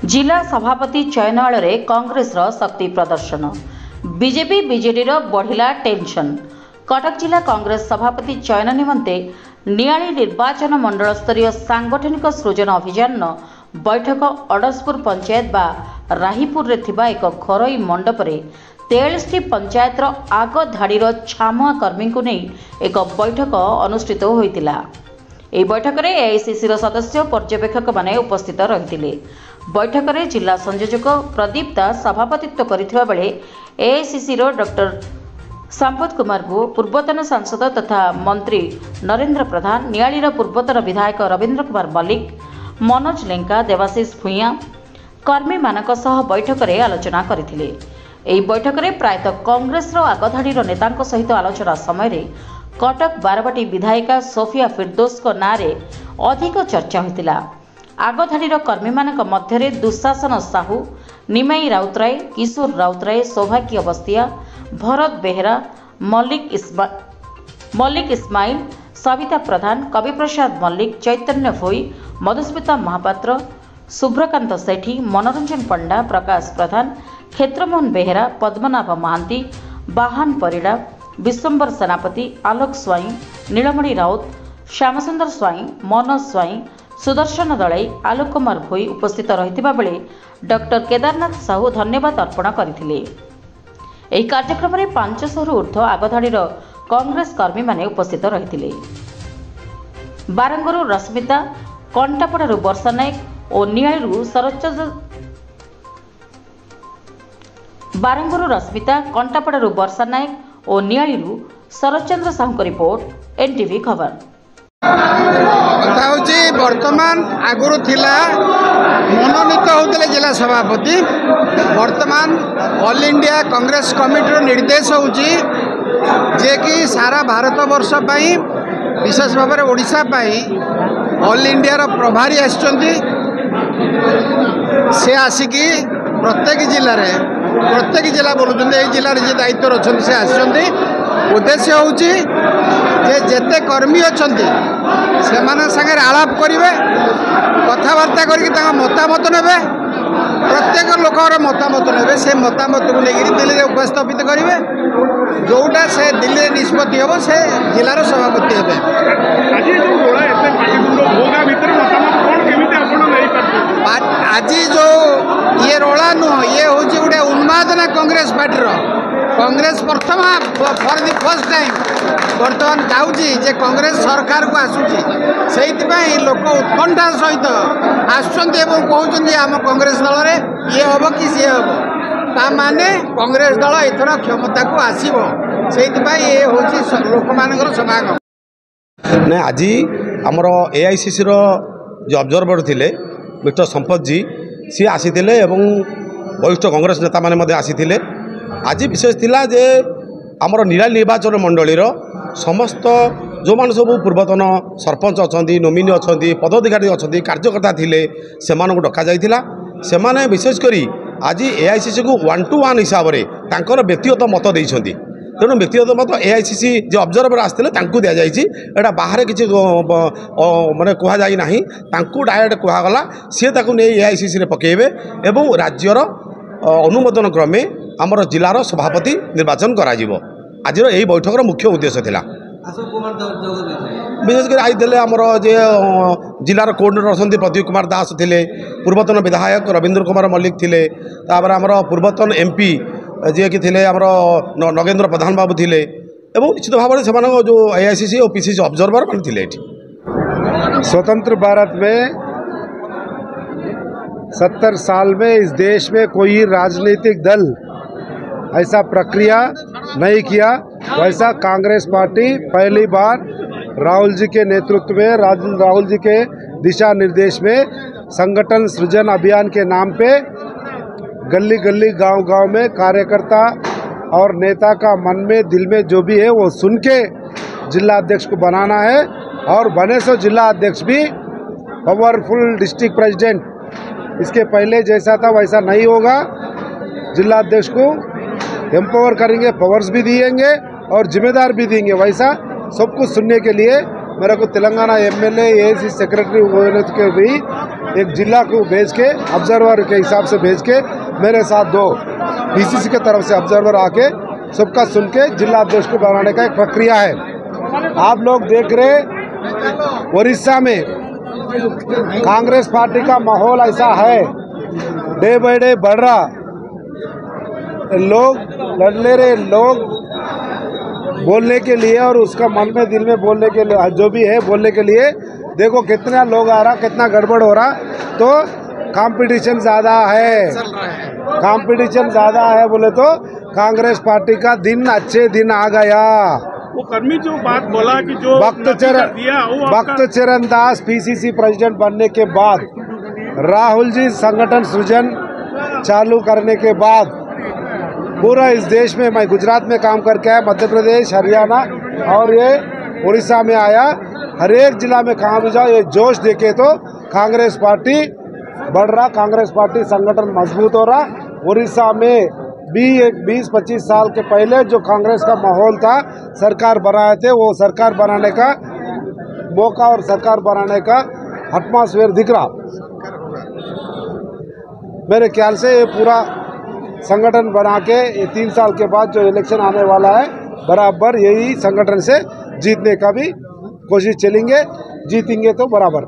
जिला सभापति चयनालय रे कांग्रेस रो शक्ति प्रदर्शन बीजेपी बीजेडी रो बढ़िला टेंशन। कटक जिला कांग्रेस सभापति चयन निमंते नियाली निर्वाचन मंडल स्तरीय सांगठनिक सृजन अभियान बैठक अडसपुर पंचायत बा राहीपुर रे थिबा एक घरोई मंडप रे 43 पंचायत रो आग धाड़ीर छामुआ कर्मी को नहीं एक बैठक अनुष्ठित होइतिला। ଏହି बैठक में एआईसीसी सदस्य पर्यवेक्षक माने उपस्थित रही। बैठक में जिला संयोजक प्रदीप दास सभापतित्व करथिबा बेले एआईसीसी डॉक्टर संपत कुमार भू, पूर्वतन सांसद तथा मंत्री नरेंद्र प्रधान, नियालीर पूर्वतन विधायक रवींद्र कुमार मल्लिक, मनोज लेंका, देवाशीष भूया कर्मी मानक सह बैठक में आलोचना करथिले। ଏହି बैठक में प्रायतः कांग्रेस आगधाड़ीर नेतांक सहित आलोचना समय कटक बारवाटी विधायिका सोफिया फिरदोस को नारे अधिक चर्चा होता। आगधाड़ीर कर्मी मानक मध्य दुशासन साहू, निमाई राउतराय, किशोर राउतराय, सौभाग्य बस्तिया, भरत बेहरा, मल्लिक इस्माइल, सविता प्रधान, कवि प्रसाद मल्लिक, चैतन्य भोई, मधुस्मिता महापात्र, शुभ्रकांत सेठी, मनोरंजन पंडा, प्रकाश प्रधान, क्षेत्रमोहन बेहरा, पद्मनाभ महांती, बाहान परिड़ा, विश्वंबर सेनापति, आलोक स्वाई, नीलमणि राउत, श्यामसुंदर स्वाई, मनोज स्वाई, सुदर्शन दलाई, आलोक कुमार भोई उपस्थित रहितिबा बेले डॉक्टर केदारनाथ साहू धन्यवाद अर्पण करथिले। एही कार्यक्रम में 500 ऊर्ध्व आगधाड़ीर कांग्रेस कर्मी माने उपस्थित रहितिले। बारंगरू रश्मिता, कंटापड़ारू वर्षा नायक और नियालीरू शरदचंद्र साहू को रिपोर्ट एनटीवी खबर। कथा होची वर्तमान आगुरु थिला मनोनीत होते जिला सभापति, वर्तमान ऑल इंडिया कांग्रेस कमिटी निर्देश होची जे कि सारा भारत वर्ष पई विशेष भाव में ओडिशा पई ऑल इंडिया रो प्रभारी आछंती। से आसिकी प्रत्येक जिला बोलुछन ए जिला रे जे दायित्व रछन से आछंती। उद्देश्य होची जे जेते कर्मी अछंती से माने संगे आलाप करिवे, कथबार्ता करके मतामत नेबे, प्रत्येक लोकर मतामत नेबे, से मतामत को लेकर दिल्ली में उपस्थापित करेंगे। जोटा से दिल्ली में निष्पत्ति हम से जिलार सभापति हे। आज जो ये रोला नुह ये हूँ गोटे उन्मादना कांग्रेस पार्टी कांग्रेस प्रथम फॉर द फर्स्ट टाइम बर्तमान जाऊँगी जे कांग्रेस सरकार को आसूची से लोक उत्कंठा सहित आसुँच आम कांग्रेस दल में ये हम कि सी हम ता माने कांग्रेस दल एथर क्षमता को आसब से हूँ लोक मान समागम। ना आज आमर एआईसीसी जो ऑब्जर्वर थिले मिस्टर संपत जी सी आसी वरिष्ठ कांग्रेस नेता माने आसी। आज विशेष थिला जे आमर निराली निर्वाचन मंडली समस्त जो मान सब पूर्वतन सरपंच अच्छा, नोमिनी अच्छा, पदाधिकारी अच्छा, कार्यकर्ता थिले से डका जाइथिला। से माने विशेषकर आज एआईसीसी को 1 to 1 हिसाब से तांकर व्यक्तिगत मत देइछंती। तेणु व्यक्तिगत मत एआईसीसी जो ऑब्जर्वर आसते दि जाइए बाहर किसी माने कह जाई नाही, डायरेक्ट कहगला सी एआईसीसी रे पकेबे एवं राज्यर अनुमोदन क्रमे आमर जिलार सभापति निर्वाचन करा जिवो। आज यही बैठक मुख्य उद्देश्य थिला। विशेषकर आई आमर जे जिलार कोऑर्डिनेटर अच्छा प्रदीप कुमार दास थिले, पूर्वतन विधायक रवींद्र कुमार मल्लिक थिले, तापर आमर पूर्वतन एमपी जे कि थिले आमर नगेंद्र प्रधान बाबू थिले एवं निश्चित भाव में से जो एआईसीसी और पीसीसी ऑब्जर्वर मान थिले। स्वतंत्र भारत में 70 साल में इस देश में कोई राजनीतिक दल ऐसा प्रक्रिया नहीं किया। वैसा कांग्रेस पार्टी पहली बार राहुल जी के नेतृत्व में, राहुल जी के दिशा निर्देश में संगठन सृजन अभियान के नाम पे गली गली गांव में कार्यकर्ता और नेता का मन में दिल में जो भी है वो सुन के जिला अध्यक्ष को बनाना है। और बने सो जिला अध्यक्ष भी पावरफुल डिस्ट्रिक्ट प्रेसिडेंट, इसके पहले जैसा था वैसा नहीं होगा। जिला अध्यक्ष को एम्पावर करेंगे, पावर्स भी दिएंगे और जिम्मेदार भी देंगे। वैसा सब कुछ सुनने के लिए मेरे को तेलंगाना एमएलए एसी सेक्रेटरी होने के भी एक जिला को भेज के ऑब्जर्वर के हिसाब से भेज के मेरे साथ 2 बीसीसी के तरफ से ऑब्जर्वर आके सबका सुन के जिला अध्यक्ष को बनाने का एक प्रक्रिया है। आप लोग देख रहे उड़ीसा में कांग्रेस पार्टी का माहौल ऐसा है, डे बाय डे बढ़ रहा, लोग लड़ रहे, लोग बोलने के लिए और उसका मन में दिल में बोलने के लिए जो भी है बोलने के लिए देखो कितना लोग आ रहा, कितना गड़बड़ हो रहा। तो कंपटीशन ज़्यादा है, कंपटीशन ज़्यादा है बोले तो कांग्रेस पार्टी का दिन अच्छे दिन आ गया। वो कर्मी जो बात बोला कि जो भक्त चरण दास पीसीसी प्रेसिडेंट बनने के बाद, राहुल जी संगठन सृजन चालू करने के बाद पूरा इस देश में, मैं गुजरात में काम करके आया, मध्य प्रदेश, हरियाणा और ये उड़ीसा में आया, हर एक जिला में कहाँ भी जाओ ये जोश देखे तो कांग्रेस पार्टी बढ़ रहा, कांग्रेस पार्टी संगठन मजबूत हो रहा। उड़ीसा में भी एक 20-25 साल के पहले जो कांग्रेस का माहौल था, सरकार बनाए थे, वो सरकार बनाने का मौका और सरकार बनाने का एटमॉस्फेयर दिख रहा। मेरे ख्याल से ये पूरा संगठन बना के ये 3 साल के बाद जो इलेक्शन आने वाला है, बराबर यही संगठन से जीतने का भी कोशिश चलेंगे, जीतेंगे तो बराबर।